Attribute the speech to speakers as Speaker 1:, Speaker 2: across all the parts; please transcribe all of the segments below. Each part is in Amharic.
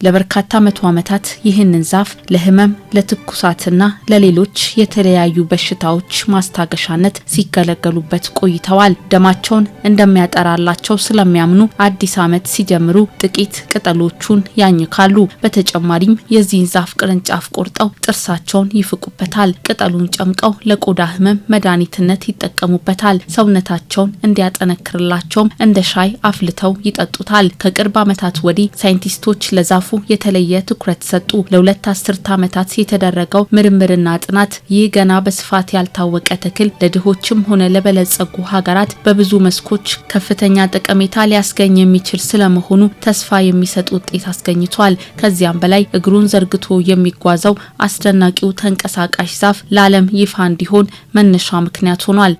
Speaker 1: ለበርካታ መቶ ዓመታት ይህንን ዛፍ ለህመም ለትኩሳትና ለሌሎች የተለያዩ በሽታዎች ማስታገሻነት ሲገለገሉበት ቆይተዋል። ደማቸውን እንደሚያጠራላቸው ስለሚያምኑ አዲስ ዓመት ሲጀምሩ ጥቂት ቅጠሎቹን ያኝካሉ። በተጨማሪም የዚህን ዛፍ ቅርንጫፍ ቆርጠው ጥርሳቸውን ይፍቁበታል። ቅጠሉን ጨምቀው ለቆዳ ህመም መድኃኒትነት ይጠቀሙበታል። ሰውነታቸውን እንዲያጠነክርላቸውም እንደ ሻይ አፍልተው ይጠጡታል። ከቅርብ ዓመታት ወዲህ ሳይንቲስቶች ለዛፉ የተለየ ትኩረት ሰጡ። ለሁለት አስርት ዓመታት የተደረገው ምርምርና ጥናት ይህ ገና በስፋት ያልታወቀ ተክል ለድሆችም ሆነ ለበለጸጉ ሀገራት በብዙ መስኮች ከፍተኛ ጠቀሜታ ሊያስገኝ የሚችል ስለመሆኑ ተስፋ የሚሰጥ ውጤት አስገኝቷል። ከዚያም በላይ እግሩን ዘርግቶ የሚጓዘው አስደናቂው ተንቀሳቃሽ ዛፍ ለዓለም ይፋ እንዲሆን መነሻ ምክንያት ሆኗል።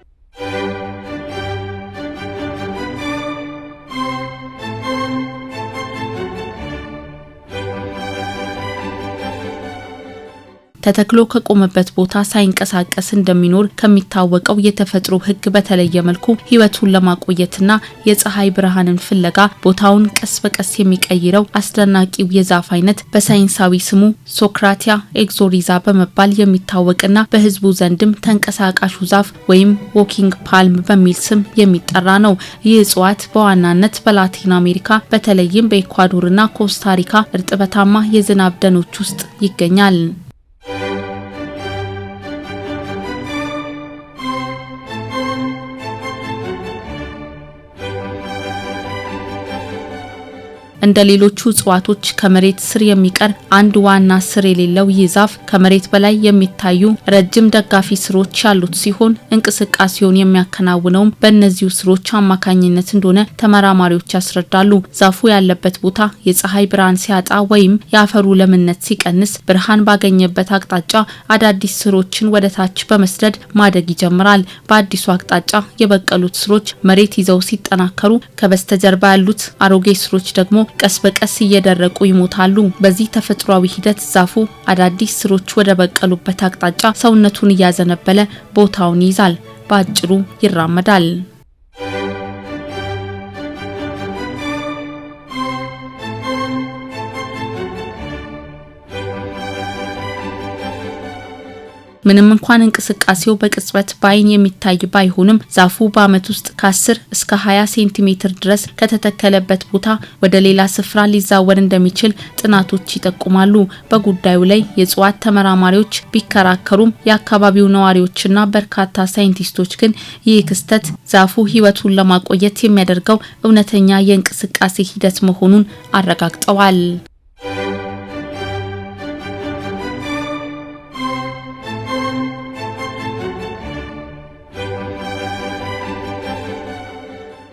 Speaker 1: ተተክሎ ከቆመበት ቦታ ሳይንቀሳቀስ እንደሚኖር ከሚታወቀው የተፈጥሮ ሕግ በተለየ መልኩ ህይወቱን ለማቆየትና የፀሐይ ብርሃንን ፍለጋ ቦታውን ቀስ በቀስ የሚቀይረው አስደናቂው የዛፍ አይነት በሳይንሳዊ ስሙ ሶክራቲያ ኤግዞሪዛ በመባል የሚታወቅና በህዝቡ ዘንድም ተንቀሳቃሹ ዛፍ ወይም ዎኪንግ ፓልም በሚል ስም የሚጠራ ነው። ይህ እጽዋት በዋናነት በላቲን አሜሪካ በተለይም በኢኳዶርና ኮስታሪካ እርጥበታማ የዝናብ ደኖች ውስጥ ይገኛል። እንደ ሌሎቹ እጽዋቶች ከመሬት ስር የሚቀር አንድ ዋና ስር የሌለው ይህ ዛፍ ከመሬት በላይ የሚታዩ ረጅም ደጋፊ ስሮች ያሉት ሲሆን እንቅስቃሴውን የሚያከናውነውም በእነዚሁ ስሮች አማካኝነት እንደሆነ ተመራማሪዎች ያስረዳሉ። ዛፉ ያለበት ቦታ የፀሐይ ብርሃን ሲያጣ ወይም የአፈሩ ለምነት ሲቀንስ ብርሃን ባገኘበት አቅጣጫ አዳዲስ ስሮችን ወደ ታች በመስደድ ማደግ ይጀምራል። በአዲሱ አቅጣጫ የበቀሉት ስሮች መሬት ይዘው ሲጠናከሩ፣ ከበስተጀርባ ያሉት አሮጌ ስሮች ደግሞ ቀስ በቀስ እየደረቁ ይሞታሉ። በዚህ ተፈጥሯዊ ሂደት ዛፉ አዳዲስ ስሮች ወደ በቀሉበት አቅጣጫ ሰውነቱን እያዘነበለ ቦታውን ይይዛል፣ በአጭሩ ይራመዳል። ምንም እንኳን እንቅስቃሴው በቅጽበት ባይን የሚታይ ባይሆንም ዛፉ በአመት ውስጥ ከ10 እስከ 20 ሴንቲሜትር ድረስ ከተተከለበት ቦታ ወደ ሌላ ስፍራ ሊዛወር እንደሚችል ጥናቶች ይጠቁማሉ። በጉዳዩ ላይ የእጽዋት ተመራማሪዎች ቢከራከሩም የአካባቢው ነዋሪዎችና በርካታ ሳይንቲስቶች ግን ይህ ክስተት ዛፉ ህይወቱን ለማቆየት የሚያደርገው እውነተኛ የእንቅስቃሴ ሂደት መሆኑን አረጋግጠዋል።